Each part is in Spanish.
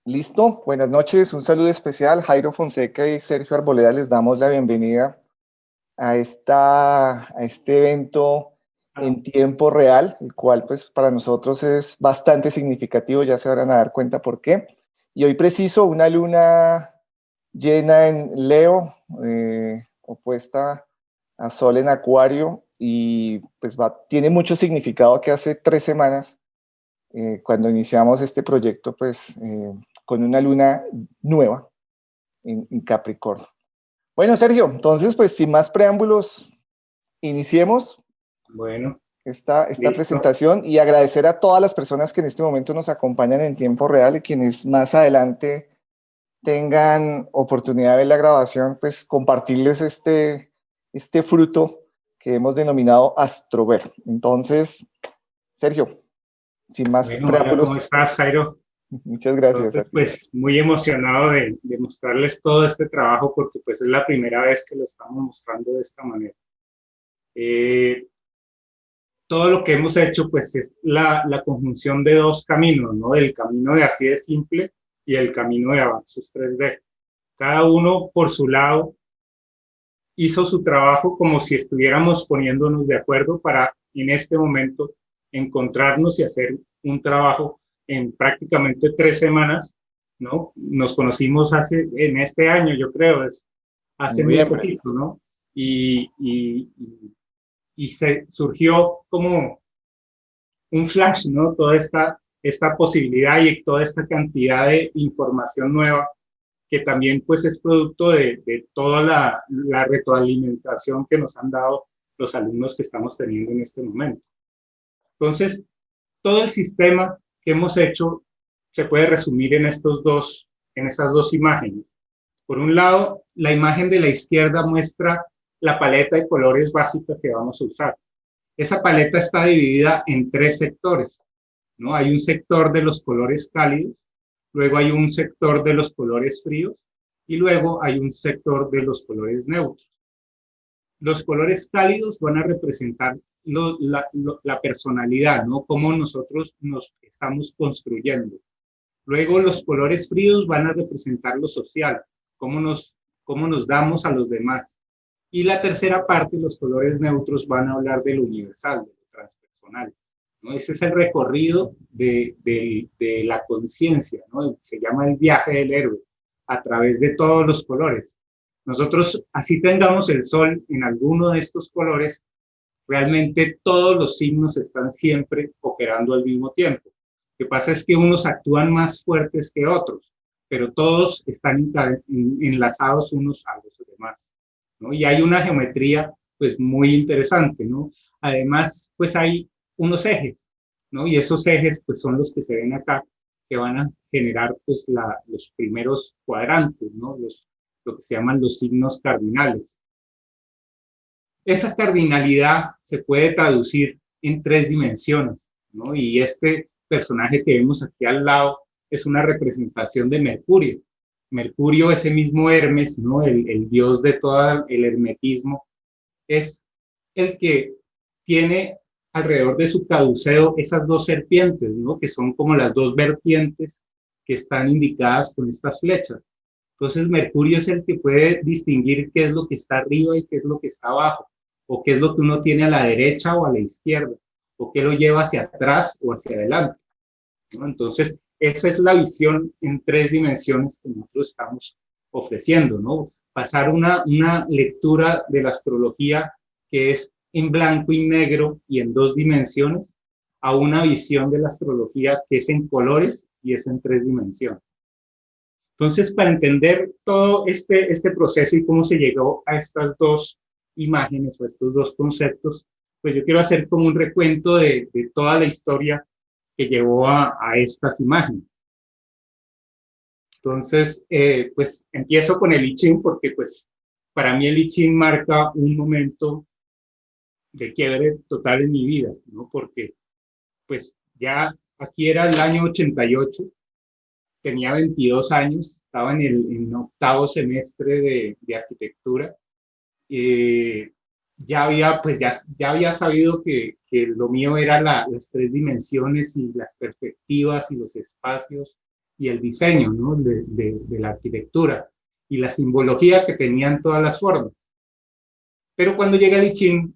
Listo, buenas noches, un saludo especial. Jairo Fonseca y Sergio Arboleda les damos la bienvenida a este evento en tiempo real, el cual pues para nosotros es bastante significativo, ya se van a dar cuenta por qué. Y hoy preciso una luna llena en Leo, opuesta a Sol en Acuario, y pues tiene mucho significado que hace 3 semanas cuando iniciamos este proyecto, pues con una luna nueva en Capricornio. Bueno, Sergio, entonces, pues sin más preámbulos, iniciemos Bueno, esta listo. presentación y agradecer a todas las personas que en este momento nos acompañan en tiempo real y quienes más adelante tengan oportunidad de ver la grabación, pues compartirles este fruto que hemos denominado Astrover. Entonces, Sergio, sin más Bueno, hola, ¿cómo preámbulos, estás, Jairo? muchas gracias, Entonces, Sergio. pues muy emocionado de mostrarles todo este trabajo porque pues es la primera vez que lo estamos mostrando de esta manera. Eh, Todo lo que hemos hecho pues es la conjunción de dos caminos, ¿no? El camino de Así de Simple y el camino de Avanzus 3D. Cada uno por su lado hizo su trabajo como si estuviéramos poniéndonos de acuerdo para en este momento encontrarnos y hacer un trabajo en prácticamente 3 semanas, ¿no? Nos conocimos en este año, yo creo, En hace muy noviembre. poquito, ¿no? Y, y, y se surgió como un flash, ¿no? Toda esta posibilidad y toda esta cantidad de información nueva que también pues es producto de toda la retroalimentación que nos han dado los alumnos que estamos teniendo en este momento. Entonces, todo el sistema que hemos hecho se puede resumir en estas dos imágenes. Por un lado, la imagen de la izquierda muestra la paleta de colores básica que vamos a usar. Esa paleta está dividida en tres sectores, ¿no? Hay un sector de los colores cálidos, luego hay un sector de los colores fríos y luego hay un sector de los colores neutros. Los colores cálidos van a representar la personalidad, ¿no? Cómo nosotros nos estamos construyendo. Luego los colores fríos van a representar lo social, cómo cómo nos damos a los demás. Y la tercera parte, los colores neutros, van a hablar de lo universal, de lo transpersonal, ¿no? Ese es el recorrido de la conciencia, ¿no? Se llama el viaje del héroe, a través de todos los colores. Nosotros, así tengamos el sol en alguno de estos colores, realmente todos los signos están siempre operando al mismo tiempo. Lo que pasa es que unos actúan más fuertes que otros, pero todos están enlazados unos a los demás, ¿no? Y hay una geometría pues muy interesante, ¿no? Además, pues hay unos ejes, ¿no? Y esos ejes pues son los que se ven acá, que van a generar pues los primeros cuadrantes, ¿no? Lo que se llaman los signos cardinales. Esa cardinalidad se puede traducir en tres dimensiones, ¿no? Y este personaje que vemos aquí al lado es una representación de Mercurio. Mercurio, ese mismo Hermes, ¿no? El dios de todo el hermetismo, es el que tiene alrededor de su caduceo esas dos serpientes, ¿no? Que son como las dos vertientes que están indicadas con estas flechas. Entonces, Mercurio es el que puede distinguir qué es lo que está arriba y qué es lo que está abajo, o qué es lo que uno tiene a la derecha o a la izquierda, o qué lo lleva hacia atrás o hacia adelante, ¿no? Entonces, esa es la visión en tres dimensiones que nosotros estamos ofreciendo, ¿no? Pasar una lectura de la astrología que es en blanco y negro y en dos dimensiones, a una visión de la astrología que es en colores y es en tres dimensiones. Entonces, para entender todo este proceso y cómo se llegó a estas dos imágenes o estos dos conceptos, pues yo quiero hacer como un recuento de toda la historia que llevó a estas imágenes. Entonces, pues empiezo con el I Ching porque pues para mí el I Ching marca un momento de quiebre total en mi vida, ¿no? Porque pues ya aquí era el año 88, tenía 22 años, estaba en octavo semestre de arquitectura. Eh, ya había sabido que lo mío era las tres dimensiones y las perspectivas y los espacios y el diseño, ¿no? de la arquitectura y la simbología que tenían todas las formas. Pero cuando llega el I Ching,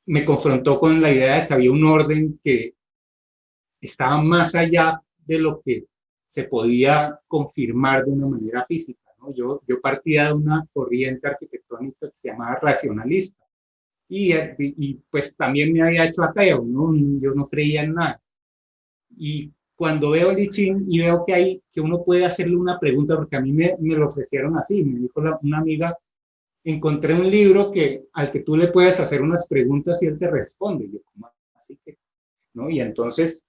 me confrontó con la idea de que había un orden que estaba más allá de lo que se podía confirmar de una manera física, ¿no? Yo partía de una corriente arquitectónica que se llamaba racionalista y pues también me había hecho ateo, ¿no? Yo no creía en nada. Y cuando veo el I Ching y veo que uno puede hacerle una pregunta, porque a mí me lo ofrecieron así, me dijo una amiga, encontré un libro al que tú le puedes hacer unas preguntas y él te responde. Y yo, ¿cómo así que? ¿No? Y entonces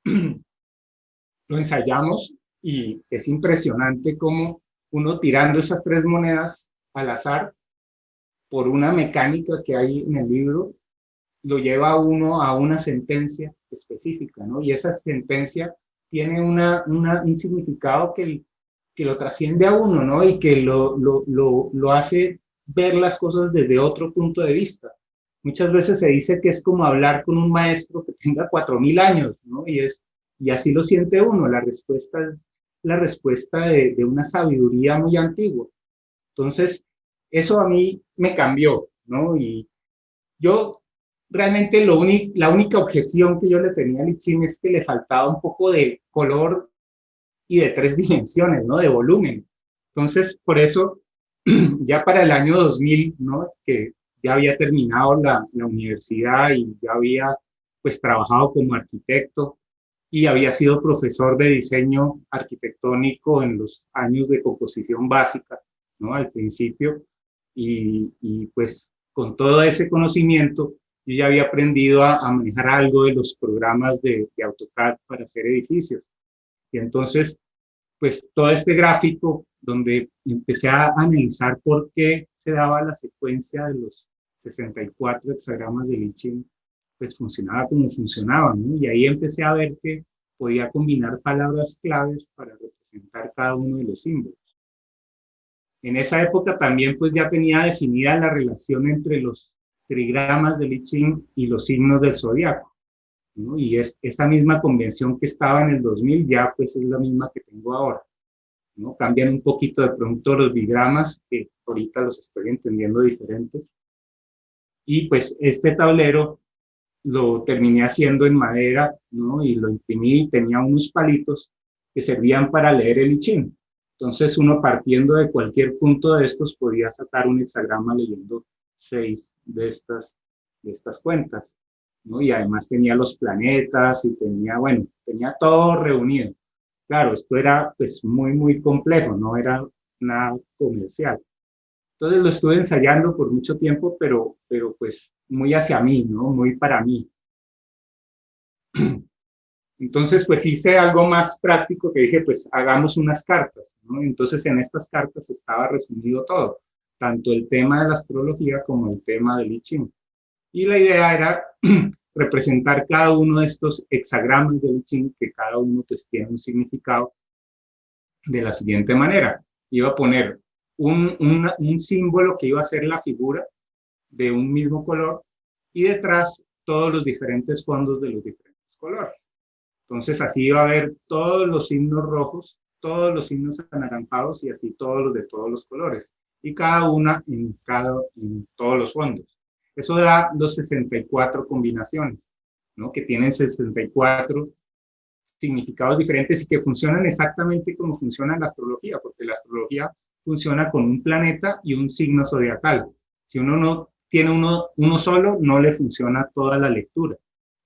lo ensayamos y es impresionante cómo uno tirando esas tres monedas al azar por una mecánica que hay en el libro, lo lleva a uno a una sentencia específica, ¿no? Y esa sentencia tiene un significado que lo trasciende a uno, ¿no? Y que lo hace ver las cosas desde otro punto de vista. Muchas veces se dice que es como hablar con un maestro que tenga 4000 años, ¿no? Y así lo siente uno. La respuesta es la respuesta de una sabiduría muy antigua. Entonces, eso a mí me cambió, ¿no? Y yo realmente la única objeción que yo le tenía al I Ching es que le faltaba un poco de color y de 3 dimensiones, ¿no? De volumen. Entonces, por eso, ya para el año 2000, ¿no? Que ya había terminado la universidad y ya había, pues, trabajado como arquitecto y había sido profesor de diseño arquitectónico en los años de composición básica, ¿no? Al principio. Y pues, con todo ese conocimiento, yo ya había aprendido a manejar algo de los programas de AutoCAD para hacer edificios. Y entonces, pues todo este gráfico donde empecé a analizar por qué se daba la secuencia de los 64 hexagramas de I Ching, pues funcionaba como funcionaba, ¿no? Y ahí empecé a ver que podía combinar palabras claves para representar cada uno de los símbolos. En esa época también pues ya tenía definida la relación entre los trigramas del I Ching y los signos del zodiaco, ¿no? Y esa misma convención que estaba en el 2000 ya pues es la misma que tengo ahora, ¿no? Cambian un poquito de pronto los bigramas, que ahorita los estoy entendiendo diferentes. Y pues este tablero lo terminé haciendo en madera, ¿no? Y lo imprimí y tenía unos palitos que servían para leer el I Ching. Entonces uno partiendo de cualquier punto de estos podía sacar un hexagrama leyendo 6 de estas cuentas, ¿no? Y además tenía los planetas y bueno, tenía todo reunido. Claro, esto era pues muy complejo, no era nada comercial. Entonces lo estuve ensayando por mucho tiempo, pero pues muy hacia mí, ¿no? Muy para mí. Entonces, pues hice algo más práctico que dije, pues hagamos unas cartas, ¿no? Entonces en estas cartas estaba resumido todo, tanto el tema de la astrología como el tema del I Ching. Y la idea era representar cada uno de estos hexagramas del I Ching, que cada uno pues tiene un significado de la siguiente manera. Iba a poner un símbolo que iba a ser la figura de un mismo color y detrás todos los diferentes fondos de los diferentes colores. Entonces así iba a haber todos los signos rojos, todos los signos anaranjados y así todos los de todos los colores. Y cada una en todos los fondos. Eso da los 64 combinaciones, ¿no? Que tienen 64 significados diferentes y que funcionan exactamente como funciona la astrología, porque la astrología funciona con un planeta y un signo zodiacal. Si uno no tiene uno solo, no le funciona toda la lectura,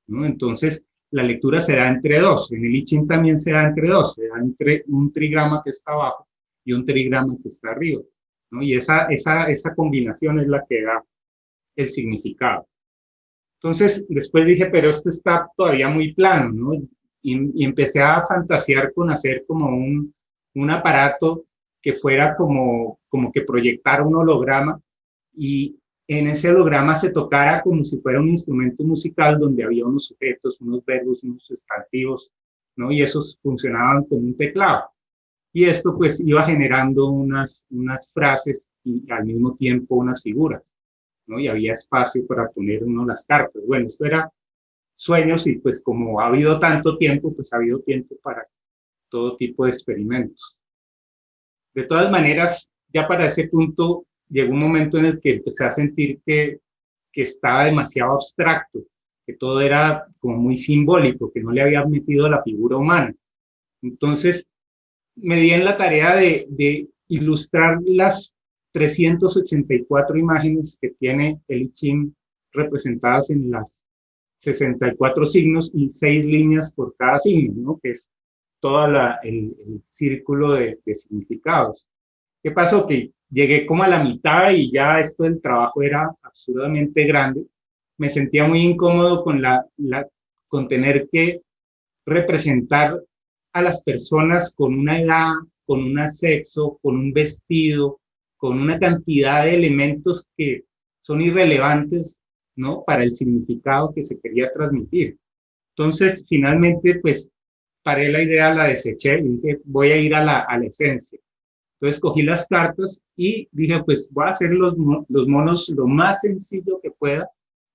¿no? Entonces, la lectura se da entre dos. En el I Ching también se da entre dos. Se da entre un trigrama que está abajo y un trigrama que está arriba, ¿no? Y esa combinación es la que da el significado. Entonces, después dije, pero esto está todavía muy plano, ¿no? Y empecé a fantasear con hacer como un aparato que fuera como que proyectara un holograma y en ese holograma se tocara como si fuera un instrumento musical donde había unos sujetos, unos verbos, unos sustantivos, ¿no? Y esos funcionaban como un teclado. Y esto pues iba generando unas frases y al mismo tiempo unas figuras, ¿no? Y había espacio para poner uno las cartas. Bueno, esto era sueños y pues como ha habido tanto tiempo, pues ha habido tiempo todo tipo de experimentos. De todas maneras, ya para ese punto llegó un momento en el que empecé a sentir que estaba demasiado abstracto, que todo era como muy simbólico, que no le había metido la figura humana. Entonces, me di en la tarea de ilustrar las 384 imágenes que tiene el I Ching representadas en las 64 signos y 6 líneas por cada signo, ¿no? Que es todo el círculo de significados. ¿Qué pasó? Que llegué como a la mitad y ya esto del trabajo era absurdamente grande. Me sentía muy incómodo con tener que representar a las personas con una edad, con un sexo, con un vestido, con una cantidad de elementos que son irrelevantes, ¿no? Para el significado que se quería transmitir. Entonces, finalmente, pues, paré la idea, la deseché y dije, voy a ir a la esencia. Entonces, cogí las cartas y dije, pues, voy a hacer los monos lo más sencillo que pueda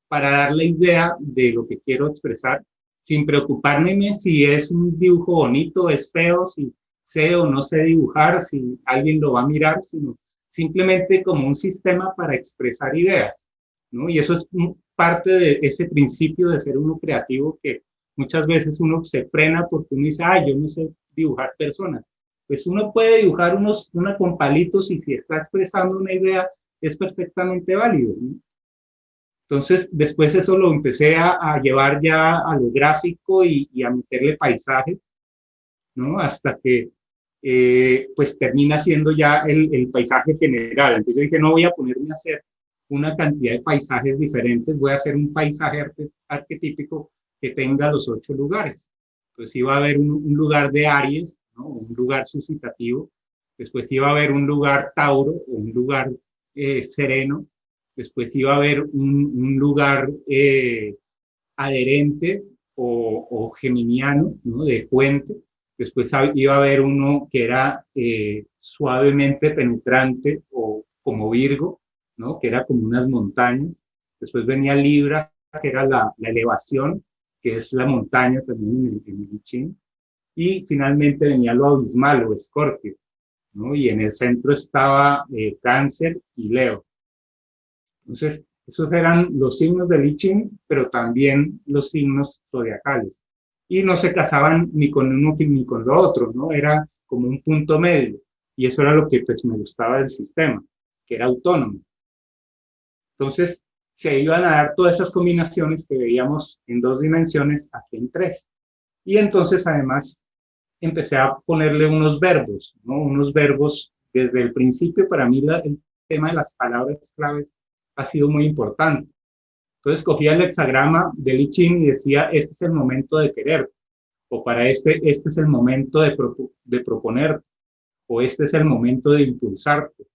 para dar la idea de lo que quiero expresar, sin preocuparme si es un dibujo bonito, es feo, si sé o no sé dibujar, si alguien lo va a mirar, sino simplemente como un sistema para expresar ideas, ¿no? Y eso es parte de ese principio de ser uno creativo que muchas veces uno se frena porque uno dice, yo no sé dibujar personas. Pues uno puede dibujar una con palitos y si está expresando una idea es perfectamente válido, ¿no? Entonces, después eso lo empecé a llevar ya a lo gráfico y a meterle paisajes, ¿no? Hasta que, pues, termina siendo ya el paisaje general. Entonces yo dije, no voy a ponerme a hacer una cantidad de paisajes diferentes, voy a hacer un paisaje arquetípico que tenga los 8 lugares. Entonces iba a haber un lugar de Aries, ¿no? Un lugar suscitativo. Después iba a haber un lugar Tauro, o un lugar sereno. Después iba a haber un lugar adherente o geminiano, ¿no? De puente. Después iba a haber uno que era suavemente penetrante o como Virgo, ¿no? Que era como unas montañas. Después venía Libra, que era la elevación, que es la montaña también en el I Ching. Y finalmente venía lo abismal o Escorpio, ¿no? Y en el centro estaba Cáncer y Leo. Entonces, esos eran los signos del I Ching, pero también los signos zodiacales. Y no se casaban ni con uno ni con lo otro, ¿no? Era como un punto medio. Y eso era lo que pues, me gustaba del sistema, que era autónomo. Entonces, se iban a dar todas esas combinaciones que veíamos en 2 dimensiones, aquí en 3. Y entonces, además, empecé a ponerle unos verbos, ¿no? Unos verbos desde el principio. Para mí el tema de las palabras claves ha sido muy importante. Entonces cogía el hexagrama del I Ching y decía, este es el momento de querer, o para este es el momento de proponer, o este es el momento de impulsarte,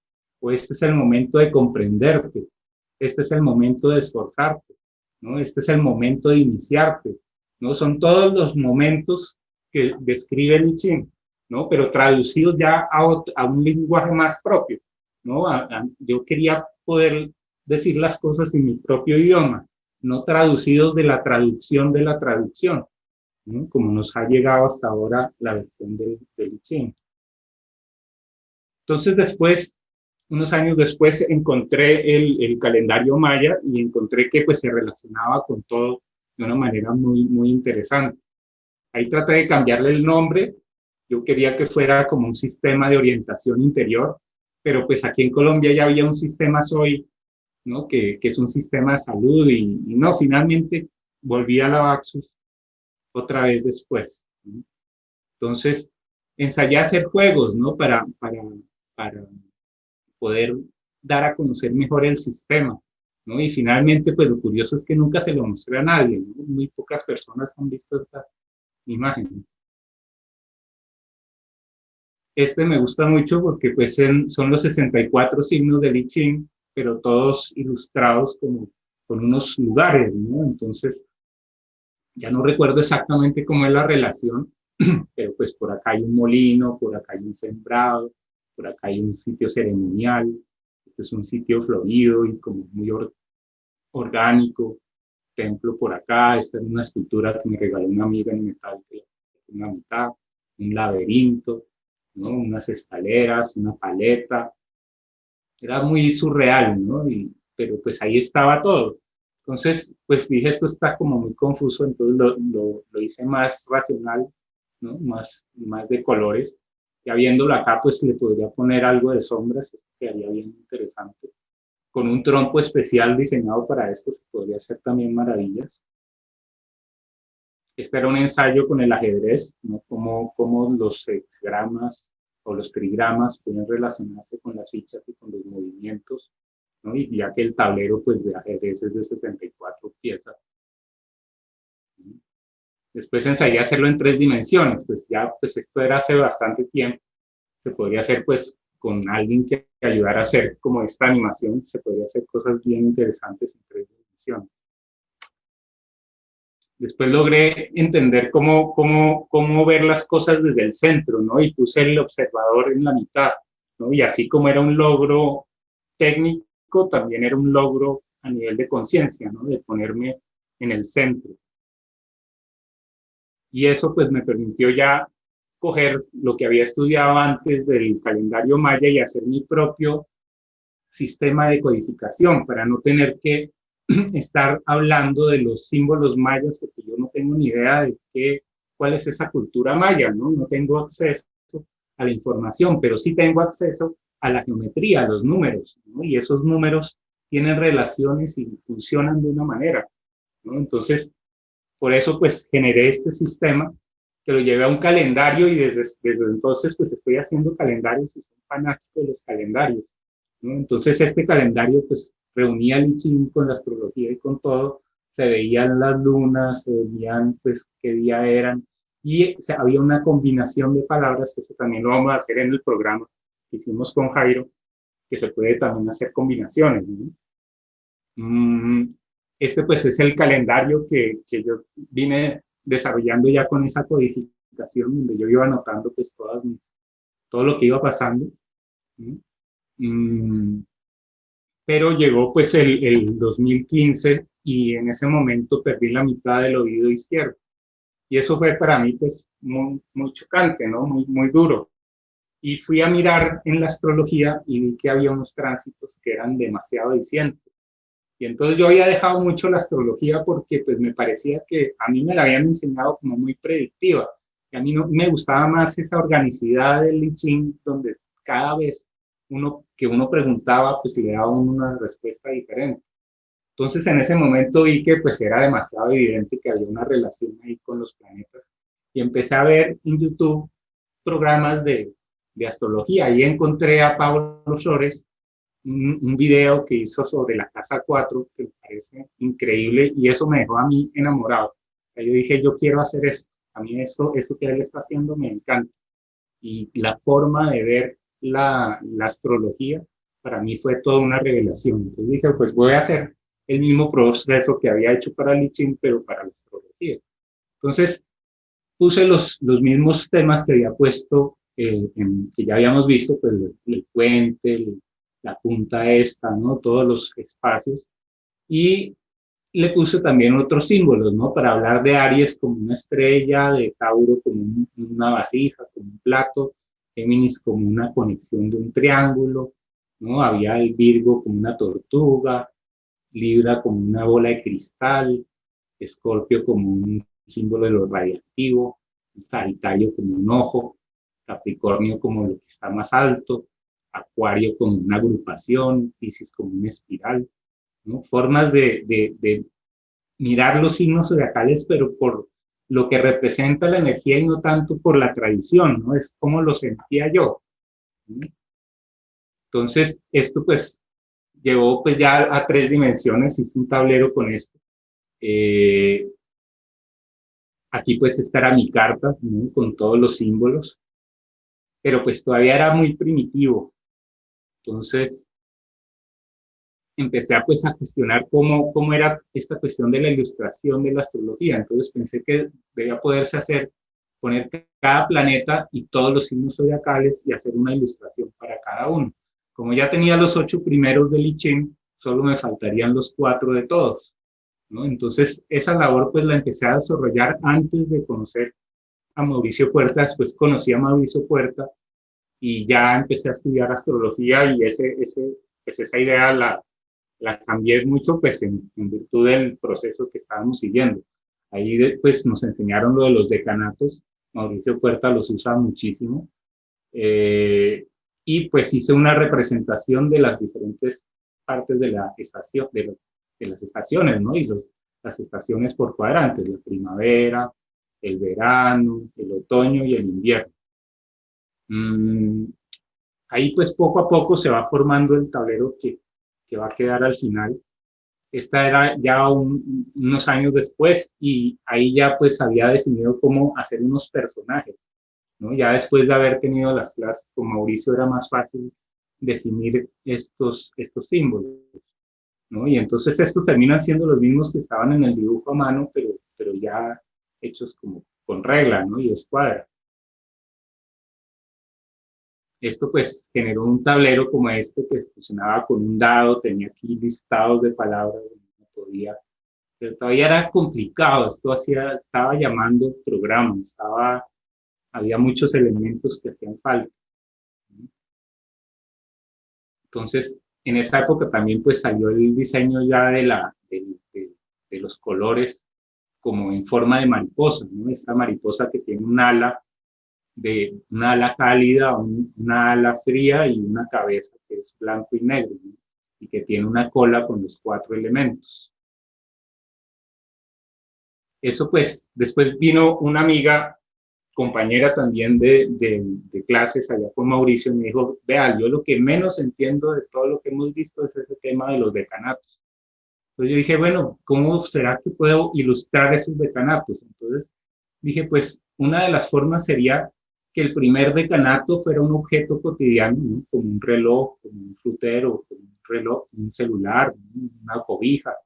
o este es el momento de comprenderte, este es el momento de esforzarte, ¿no? Este es el momento de iniciarte, ¿no? Son todos los momentos que describe el I Ching, ¿no? Pero traducidos ya a un lenguaje más propio, ¿no? Yo quería poder decir las cosas en mi propio idioma, no traducidos de la traducción de la traducción, ¿no? Como nos ha llegado hasta ahora la versión del I Ching. Entonces después, unos años después, encontré el calendario maya y encontré que pues se relacionaba con todo de una manera muy, muy interesante. Ahí traté de cambiarle el nombre. Yo quería que fuera como un sistema de orientación interior, pero pues aquí en Colombia ya había un sistema SOI, ¿no? Que es un sistema de salud y no, finalmente volví a la Baxus otra vez después, ¿no? Entonces, ensayé a hacer juegos, ¿no? Para poder dar a conocer mejor el sistema, ¿no? Y finalmente, pues lo curioso es que nunca se lo mostré a nadie, ¿no? Muy pocas personas han visto esta imagen. Este me gusta mucho porque pues son los 64 signos del I Ching, pero todos ilustrados como con unos lugares, ¿no? Entonces, ya no recuerdo exactamente cómo es la relación, pero pues por acá hay un molino, por acá hay un sembrado, por acá hay un sitio ceremonial, este es un sitio florido y como muy orgánico, templo por acá, esta es una escultura que me regaló una amiga en metal, que una mitad, un laberinto, ¿no? Unas escaleras, una paleta. Era muy surreal, ¿no? Pero pues ahí estaba todo. Entonces, pues dije, esto está como muy confuso, entonces lo hice más racional, ¿no? Más de colores. Ya viéndolo acá, pues le podría poner algo de sombras, que quedaría bien interesante. Con un trompo especial diseñado para esto, se podría hacer también maravillas. Este era un ensayo con el ajedrez, ¿no? Cómo los hexagramas o los trigramas pueden relacionarse con las fichas y con los movimientos, ¿no? Y ya que el tablero pues, de ajedrez es de 64 piezas. ¿No? Después ensayé hacerlo en 3 dimensiones, pues ya pues esto era hace bastante tiempo. Se podría hacer pues con alguien que ayudara a hacer como esta animación, se podría hacer cosas bien interesantes en 3 dimensiones. Después logré entender cómo ver las cosas desde el centro, ¿no? Y puse el observador en la mitad, ¿no? Y así como era un logro técnico, también era un logro a nivel de conciencia, ¿no? De ponerme en el centro. Y eso pues me permitió ya coger lo que había estudiado antes del calendario maya y hacer mi propio sistema de codificación para no tener que estar hablando de los símbolos mayas, porque yo no tengo ni idea de cuál es esa cultura maya, ¿no? No tengo acceso a la información, pero sí tengo acceso a la geometría, a los números, ¿no? Y esos números tienen relaciones y funcionan de una manera, ¿no? Entonces, por eso, pues, generé este sistema que lo llevé a un calendario y desde entonces, pues, estoy haciendo calendarios y soy fanático de los calendarios, ¿no? Entonces, este calendario, pues, reunía el I Ching con la astrología y con todo, se veían las lunas, se veían, pues, qué día eran, y había una combinación de palabras, que eso también lo vamos a hacer en el programa que hicimos con Jairo, que se puede también hacer combinaciones, ¿no? Este pues es el calendario que yo vine desarrollando ya con esa codificación, donde yo iba anotando pues todo lo que iba pasando. Pero llegó pues el 2015 y en ese momento perdí la mitad del oído izquierdo. Y eso fue para mí pues muy chocante, ¿no? Muy duro. Y fui a mirar en la astrología y vi que había unos tránsitos que eran demasiado dicientes. Y entonces yo había dejado mucho la astrología porque pues me parecía que a mí me la habían enseñado como muy predictiva. Y a mí no, me gustaba más esa organicidad del I Ching, donde cada vez que uno preguntaba, pues le daba una respuesta diferente. Entonces en ese momento vi que pues era demasiado evidente que había una relación ahí con los planetas. Y empecé a ver en YouTube programas de astrología. Ahí encontré a Pablo Flores, un video que hizo sobre la casa 4 que me parece increíble y eso me dejó a mí enamorado. O sea, yo dije, yo quiero hacer esto. A mí eso que él está haciendo me encanta. Y la forma de ver la astrología para mí fue toda una revelación. Entonces dije, pues voy a hacer el mismo proceso que había hecho para el I Ching, pero para la astrología. Entonces puse los mismos temas que había puesto, que ya habíamos visto, pues el puente, la punta esta, ¿no? Todos los espacios. Y le puse también otros símbolos, ¿no? Para hablar de Aries como una estrella, de Tauro como una vasija, como un plato, Géminis como una conexión de un triángulo, ¿no? Había el Virgo como una tortuga, Libra como una bola de cristal, Escorpio como un símbolo de lo radiactivo, Sagitario como un ojo, Capricornio como lo que está más alto, Acuario como una agrupación, Piscis como una espiral, ¿no? Formas de mirar los signos zodiacales, pero por lo que representa la energía y no tanto por la tradición, ¿no? Es como lo sentía yo, ¿no? Entonces, esto pues llevó pues ya a 3 dimensiones, hice un tablero con esto. Aquí pues estará mi carta, ¿no? Con todos los símbolos, pero pues todavía era muy primitivo. Entonces empecé pues a cuestionar cómo era esta cuestión de la ilustración de la astrología. Entonces pensé que debía poderse poner cada planeta y todos los signos zodiacales y hacer una ilustración para cada uno. Como ya tenía los 8 primeros del I Ching, solo me faltarían los 4 de todos, ¿no? Entonces esa labor pues la empecé a desarrollar antes de conocer a Mauricio Puerta, después conocí a Mauricio Puerta y ya empecé a estudiar astrología y pues esa idea la cambié mucho pues en virtud del proceso que estábamos siguiendo. Ahí pues nos enseñaron lo de los decanatos, Mauricio Puerta los usa muchísimo, y pues hice una representación de las diferentes partes de la estación, de las estaciones, ¿no? Y las estaciones por cuadrantes, la primavera, el verano, el otoño y el invierno. Ahí pues poco a poco se va formando el tablero que va a quedar al final. Esta era ya unos años después y ahí ya pues había definido cómo hacer unos personajes, ¿no? Ya después de haber tenido las clases con Mauricio era más fácil definir estos símbolos, ¿no? Y entonces estos terminan siendo los mismos que estaban en el dibujo a mano, pero ya hechos como con regla, ¿no? Y escuadra. Esto pues generó un tablero como este que funcionaba con un dado, tenía aquí listados de palabras, no podía, pero todavía era complicado, estaba llamando programa, había muchos elementos que hacían falta. Entonces, en esa época también pues salió el diseño ya de los colores como en forma de mariposa, ¿no? Esta mariposa que tiene una ala cálida, una ala fría y una cabeza que es blanco y negro, ¿no? Y que tiene una cola con los 4 elementos. Eso pues, después vino una amiga, compañera también de clases allá con Mauricio, y me dijo, vea, yo lo que menos entiendo de todo lo que hemos visto es ese tema de los decanatos. Entonces yo dije, bueno, ¿cómo será que puedo ilustrar esos decanatos? Entonces dije, pues una de las formas sería que el primer decanato fuera un objeto cotidiano, ¿no? Como un reloj, como un frutero, como un reloj, un celular, una cobija.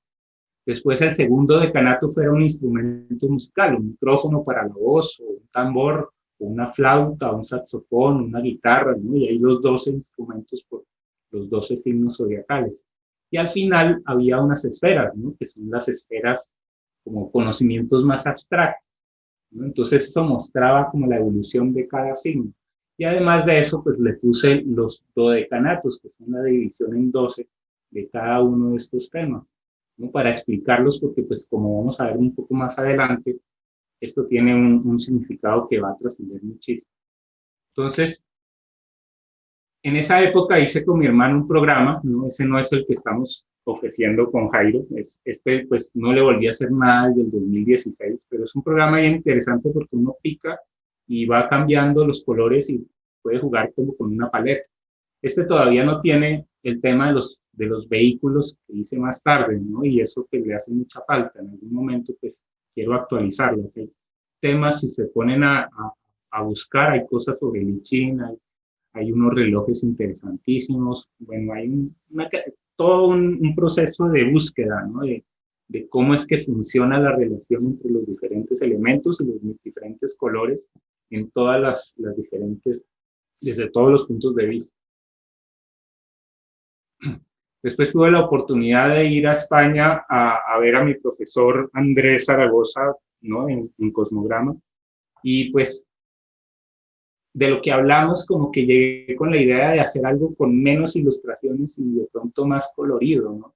Después el segundo decanato fuera un instrumento musical, un micrófono para la voz, o un tambor, o una flauta, un saxofón, una guitarra, ¿no? Y ahí los 12 instrumentos por los 12 signos zodiacales. Y al final había unas esferas, ¿no? Que son las esferas como conocimientos más abstractos, ¿no? Entonces esto mostraba como la evolución de cada signo. Y además de eso, pues le puse los dodecanatos, que son la división en 12 de cada uno de estos temas, ¿no? Para explicarlos, porque pues como vamos a ver un poco más adelante, esto tiene un significado que va a trascender muchísimo. Entonces, en esa época hice con mi hermano un programa, ¿no? Ese no es el que estamos ofreciendo con Jairo, pues no le volví a hacer nada desde el 2016, pero es un programa bien interesante porque uno pica y va cambiando los colores y puede jugar como con una paleta. Este todavía no tiene el tema de los vehículos que hice más tarde, ¿no? Y eso que le hace mucha falta. En algún momento, pues, quiero actualizarlo. Hay temas, si se ponen a buscar, hay cosas sobre el I Ching, hay unos relojes interesantísimos. Bueno, hay todo un proceso de búsqueda, ¿no? De cómo es que funciona la relación entre los diferentes elementos y los diferentes colores en todas las diferentes, desde todos los puntos de vista. Después tuve la oportunidad de ir a España a ver a mi profesor Andrés Zaragoza, ¿no? En Cosmograma. Y pues de lo que hablamos, como que llegué con la idea de hacer algo con menos ilustraciones y de pronto más colorido, ¿no?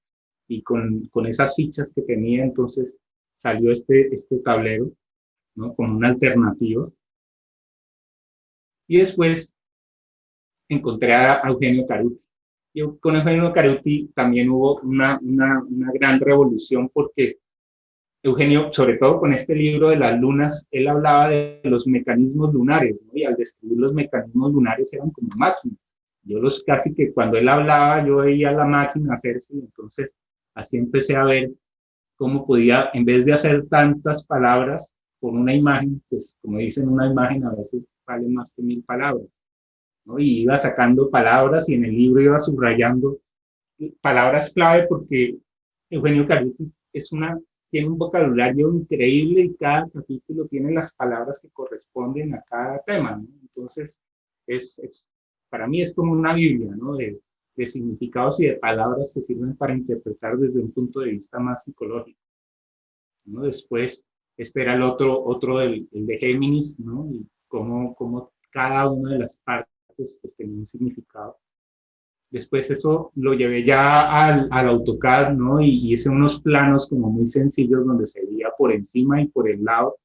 Y con esas fichas que tenía, entonces salió este tablero, ¿no? Como una alternativa. Y después encontré a Eugenio Caruti. Y con Eugenio Caruti también hubo una gran revolución porque Eugenio, sobre todo con este libro de las lunas, él hablaba de los mecanismos lunares, ¿no? Y al describir los mecanismos lunares eran como máquinas. Yo casi que cuando él hablaba, yo veía la máquina hacerse, entonces así empecé a ver cómo podía, en vez de hacer tantas palabras con una imagen, pues como dicen, una imagen a veces vale más que 1000 palabras, ¿no? Y iba sacando palabras y en el libro iba subrayando palabras clave porque Eugenio Caruti tiene un vocabulario increíble y cada capítulo tiene las palabras que corresponden a cada tema, ¿no? Entonces, para mí es como una Biblia, ¿no? De significados y de palabras que sirven para interpretar desde un punto de vista más psicológico, ¿no? Después Este era el de Géminis, ¿no? Y cómo cada una de las partes pues, tenía un significado. Después eso lo llevé ya al AutoCAD, ¿no? Y hice unos planos como muy sencillos donde se veía por encima y por el lado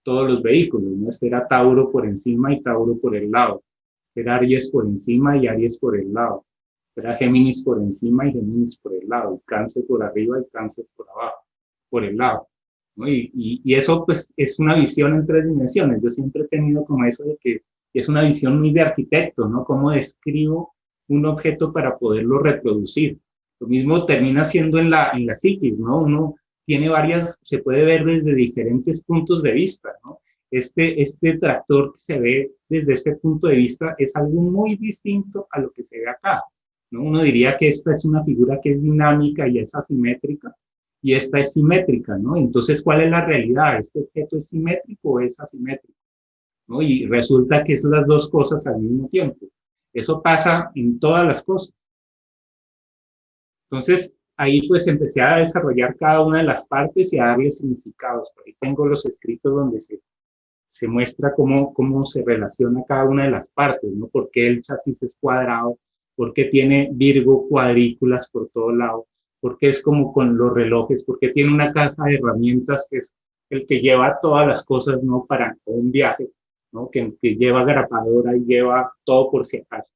todos los vehículos, ¿no? Este era Tauro por encima y Tauro por el lado. Este era Aries por encima y Aries por el lado. Este era Géminis por encima y Géminis por el lado. Y Cáncer por arriba y Cáncer por abajo, por el lado, ¿no? Y eso pues es una visión en 3 dimensiones. Yo siempre he tenido como eso de que es una visión muy de arquitecto, ¿no? Cómo describo un objeto para poderlo reproducir. Lo mismo termina siendo en la psiquis, ¿no? Uno tiene se puede ver desde diferentes puntos de vista, ¿no? Este tractor que se ve desde este punto de vista es algo muy distinto a lo que se ve acá, ¿no? Uno diría que esta es una figura que es dinámica y es asimétrica, y esta es simétrica, ¿no? Entonces, ¿cuál es la realidad? ¿Este objeto es simétrico o es asimétrico? ¿No? Y resulta que son las dos cosas al mismo tiempo. Eso pasa en todas las cosas. Entonces, ahí pues empecé a desarrollar cada una de las partes y a darle significados. Por ahí tengo los escritos donde se muestra cómo se relaciona cada una de las partes, ¿no? Por qué el chasis es cuadrado, por qué tiene Virgo cuadrículas por todo lado, por qué es como con los relojes, por qué tiene una caja de herramientas que es el que lleva todas las cosas, ¿no? Para un viaje, ¿no? Que lleva grapadora y lleva todo por si acaso,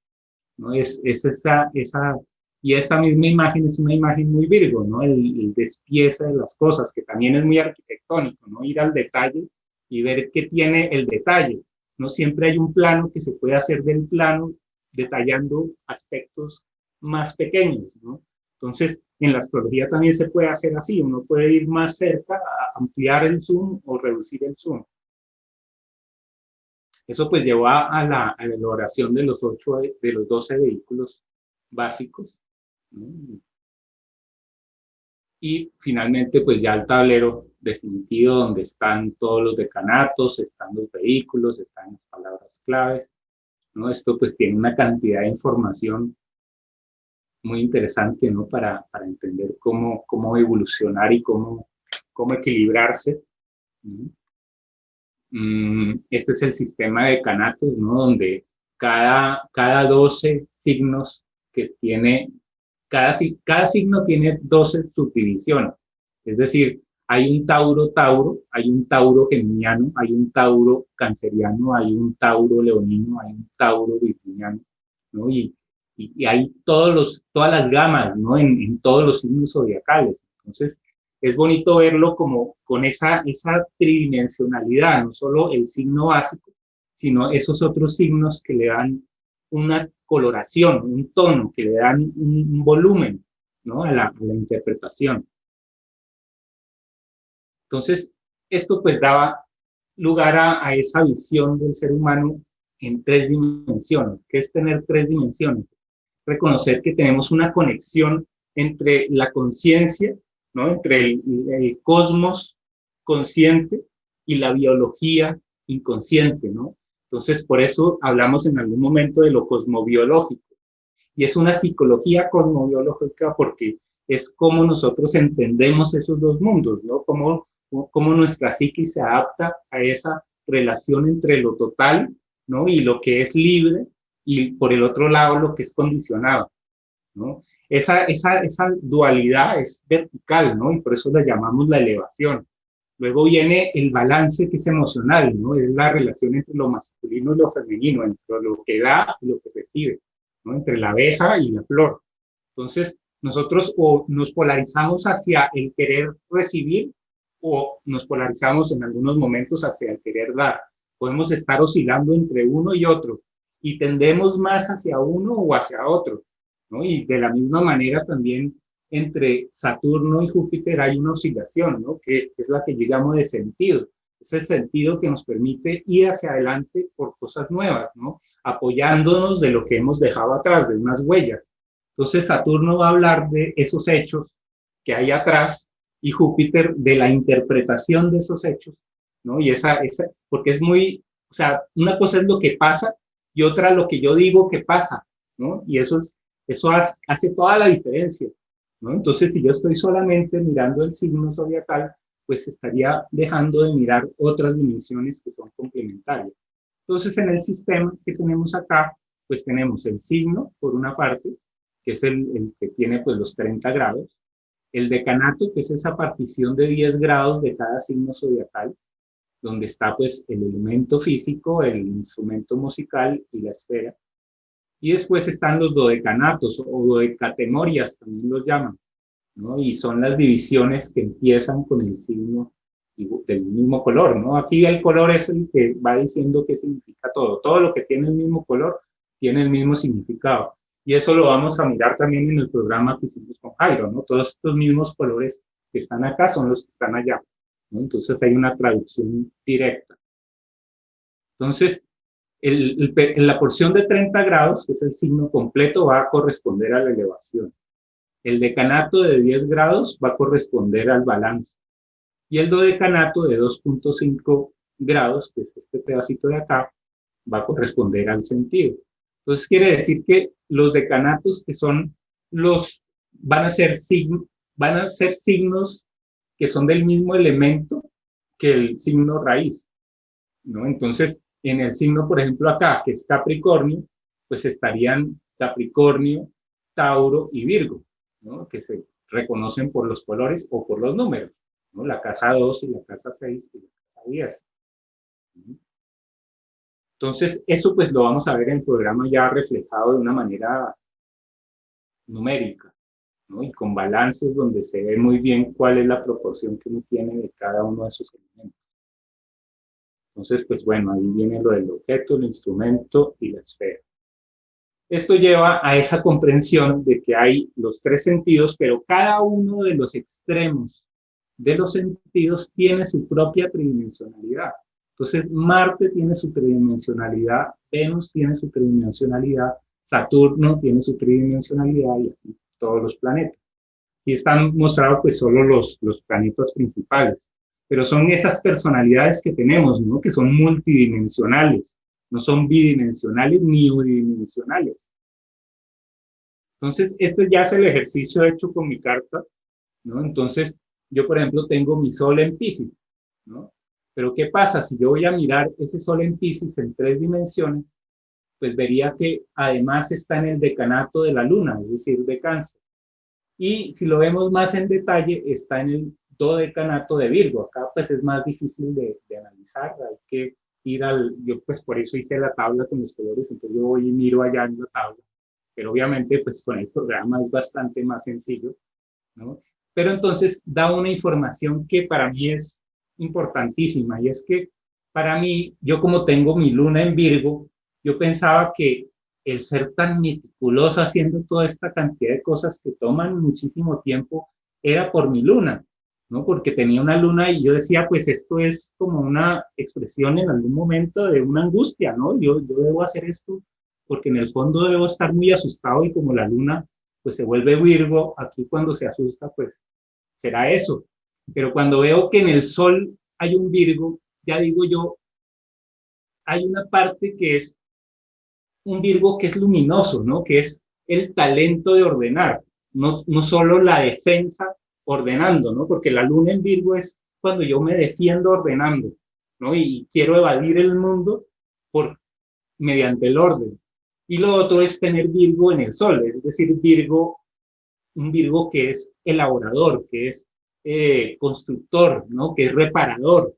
¿no? Es y esta misma imagen es una imagen muy Virgo, ¿no? El despiece de las cosas, que también es muy arquitectónico, ¿no? Ir al detalle y ver qué tiene el detalle. No siempre hay un plano que se puede hacer del plano detallando aspectos más pequeños, ¿no? Entonces, en la astrología también se puede hacer así, uno puede ir más cerca, a ampliar el zoom o reducir el zoom. Eso pues llevó a la elaboración de de los 12 vehículos básicos, ¿no? Y finalmente pues ya el tablero definitivo donde están todos los decanatos, están los vehículos, están las palabras claves, ¿no? Esto pues tiene una cantidad de información muy interesante, ¿no? Para entender cómo evolucionar y cómo equilibrarse, ¿no? Este es el sistema de decanatos, ¿no? Donde cada 12 signos que tiene, cada signo tiene 12 subdivisiones. Es decir, hay un Tauro, hay un Tauro geminiano, hay un Tauro canceriano, hay un Tauro leonino, hay un Tauro virginiano, ¿no? Y hay todas las gamas, ¿no? En todos los signos zodiacales. Entonces, es bonito verlo como con esa tridimensionalidad, no solo el signo básico, sino esos otros signos que le dan una coloración, un tono, que le dan un volumen, ¿no? a la interpretación. Entonces, esto pues daba lugar a esa visión del ser humano en 3 dimensiones. ¿Qué es tener 3 dimensiones? Reconocer que tenemos una conexión entre la conciencia, ¿no? Entre el cosmos consciente y la biología inconsciente, ¿no? Entonces, por eso hablamos en algún momento de lo cosmobiológico. Y es una psicología cosmobiológica porque es como nosotros entendemos esos dos mundos, ¿no? Cómo nuestra psique se adapta a esa relación entre lo total, ¿no? Y lo que es libre, y por el otro lado lo que es condicionado, ¿no? Esa dualidad es vertical, ¿no? Y por eso la llamamos la elevación. Luego viene el balance, que es emocional, ¿no? Es la relación entre lo masculino y lo femenino, entre lo que da y lo que recibe, ¿no? Entre la abeja y la flor. Entonces, nosotros o nos polarizamos hacia el querer recibir o nos polarizamos en algunos momentos hacia el querer dar. Podemos estar oscilando entre uno y otro y tendemos más hacia uno o hacia otro, ¿no? Y de la misma manera también entre Saturno y Júpiter hay una oscilación, ¿no? Que es la que yo llamo de sentido. Es el sentido que nos permite ir hacia adelante por cosas nuevas, ¿no? Apoyándonos de lo que hemos dejado atrás, de unas huellas. Entonces Saturno va a hablar de esos hechos que hay atrás y Júpiter de la interpretación de esos hechos, ¿no? Y porque es muy, o sea, una cosa es lo que pasa y otra lo que yo digo que pasa, ¿no? Y eso hace toda la diferencia, ¿no? Entonces, si yo estoy solamente mirando el signo zodiacal, pues estaría dejando de mirar otras dimensiones que son complementarias. Entonces, en el sistema que tenemos acá, pues tenemos el signo, por una parte, que es el que tiene pues los 30 grados, el decanato, que es esa partición de 10 grados de cada signo zodiacal, donde está pues el elemento físico, el instrumento musical y la esfera. Y después están los dodecanatos o dodecatemorias, también los llaman, ¿no? Y son las divisiones que empiezan con el signo del mismo color, ¿no? Aquí el color es el que va diciendo qué significa todo. Todo lo que tiene el mismo color tiene el mismo significado. Y eso lo vamos a mirar también en el programa que hicimos con Jairo, ¿no? Todos estos mismos colores que están acá son los que están allá, ¿no? Entonces hay una traducción directa. Entonces, la porción de 30 grados, que es el signo completo, va a corresponder a la elevación. El decanato de 10 grados va a corresponder al balance. Y el dodecanato de 2.5 grados, que es este pedacito de acá, va a corresponder al sentido. Entonces quiere decir que los decanatos que son van a ser signos que son del mismo elemento que el signo raíz, ¿no? Entonces, en el signo, por ejemplo, acá, que es Capricornio, pues estarían Capricornio, Tauro y Virgo, ¿no? Que se reconocen por los colores o por los números, ¿no? La casa 2 y la casa 6 y la casa 10. Entonces, eso pues lo vamos a ver en el programa ya reflejado de una manera numérica, ¿no? Y con balances donde se ve muy bien cuál es la proporción que uno tiene de cada uno de esos elementos. Entonces, pues bueno, ahí viene lo del objeto, el instrumento y la esfera. Esto lleva a esa comprensión de que hay los 3 sentidos, pero cada uno de los extremos de los sentidos tiene su propia tridimensionalidad. Entonces, Marte tiene su tridimensionalidad, Venus tiene su tridimensionalidad, Saturno tiene su tridimensionalidad y así todos los planetas. Y están mostrados pues solo los planetas principales. Pero son esas personalidades que tenemos, ¿no? Que son multidimensionales, no son bidimensionales ni unidimensionales. Entonces, este ya es el ejercicio hecho con mi carta, ¿no? Entonces, yo, por ejemplo, tengo mi Sol en Piscis, ¿no? Pero, ¿qué pasa? Si yo voy a mirar ese Sol en Piscis en 3 dimensiones, pues vería que además está en el decanato de la Luna, es decir, de Cáncer. Y si lo vemos más en detalle, está en el dodecanato de Virgo. Acá pues es más difícil de analizar, hay que yo pues por eso hice la tabla con los colores, entonces yo voy y miro allá en la tabla, pero obviamente pues con el programa es bastante más sencillo, ¿no? Pero entonces da una información que para mí es importantísima, y es que para mí, yo como tengo mi luna en Virgo, yo pensaba que el ser tan meticuloso haciendo toda esta cantidad de cosas que toman muchísimo tiempo era por mi luna, ¿no? Porque tenía una luna y yo decía, pues esto es como una expresión en algún momento de una angustia, ¿no? Yo debo hacer esto porque en el fondo debo estar muy asustado, y como la luna pues se vuelve Virgo, aquí cuando se asusta pues será eso. Pero cuando veo que en el Sol hay un Virgo, ya digo yo, hay una parte que es un Virgo que es luminoso, ¿no? Que es el talento de ordenar, no solo la defensa ordenando, ¿no? Porque la luna en Virgo es cuando yo me defiendo ordenando, ¿no? Y quiero evadir el mundo mediante el orden. Y lo otro es tener Virgo en el Sol, es decir, un Virgo que es elaborador, que es constructor, ¿no? Que es reparador.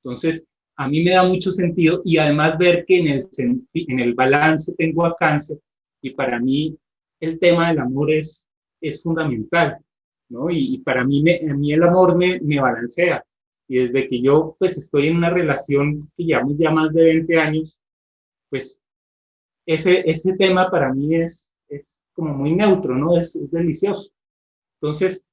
Entonces, a mí me da mucho sentido, y además ver que en el balance tengo a Cáncer, y para mí el tema del amor es fundamental, ¿no? Y para mí, a mí el amor me balancea, y desde que yo pues estoy en una relación que llevamos ya más de 20 años, pues ese tema para mí es como muy neutro, ¿no? Es delicioso. Entonces,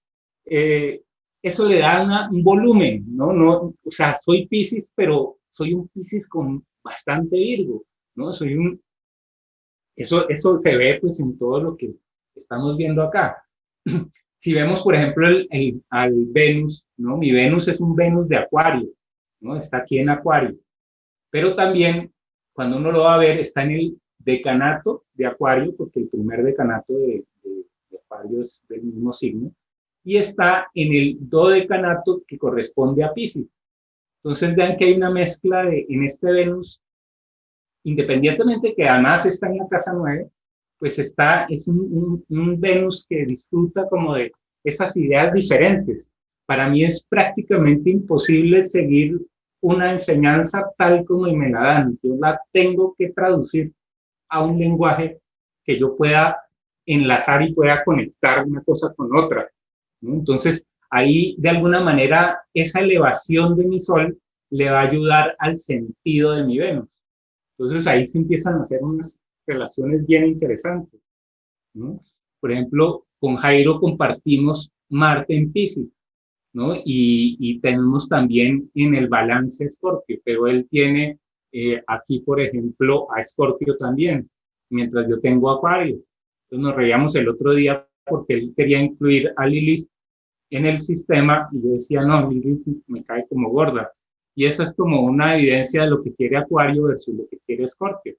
eso le da un volumen, ¿no? O sea, soy Piscis, pero soy un Piscis con bastante Virgo, ¿no? Eso se ve pues en todo lo que estamos viendo acá. Si vemos, por ejemplo, al Venus, ¿no? Mi Venus es un Venus de Acuario, ¿no? Está aquí en Acuario. Pero también, cuando uno lo va a ver, está en el decanato de Acuario, porque el primer decanato de Acuario es del mismo signo, y está en el dodecanato que corresponde a Piscis. Entonces vean que hay una mezcla en este Venus, independientemente que además está en la casa 9, pues es un Venus que disfruta como de esas ideas diferentes. Para mí es prácticamente imposible seguir una enseñanza tal como me la dan. Yo la tengo que traducir a un lenguaje que yo pueda enlazar y pueda conectar una cosa con otra, ¿no? Entonces, ahí de alguna manera esa elevación de mi Sol le va a ayudar al sentido de mi Venus. Entonces ahí se empiezan a hacer unas relaciones bien interesantes, ¿no? Por ejemplo, con Jairo compartimos Marte en Piscis, ¿no? Y tenemos también en el balance Escorpio, pero él tiene aquí, por ejemplo, a Escorpio también, mientras yo tengo Acuario. Entonces nos reíamos el otro día porque él quería incluir a Lilith en el sistema y yo decía, no, Lilith me cae como gorda. Y esa es como una evidencia de lo que quiere Acuario versus lo que quiere Escorpio,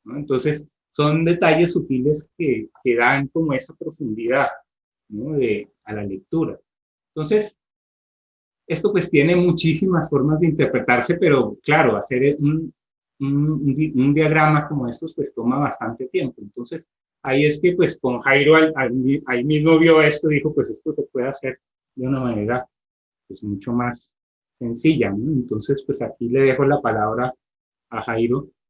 ¿no? Entonces, son detalles sutiles que dan como esa profundidad, ¿no? A la lectura. Entonces, esto pues tiene muchísimas formas de interpretarse, pero claro, hacer un diagrama como estos pues toma bastante tiempo. Entonces, ahí es que pues con Jairo ahí mismo vio esto y dijo pues esto se puede hacer de una manera pues mucho más sencilla, ¿no? Entonces, pues aquí le dejo la palabra a Jairo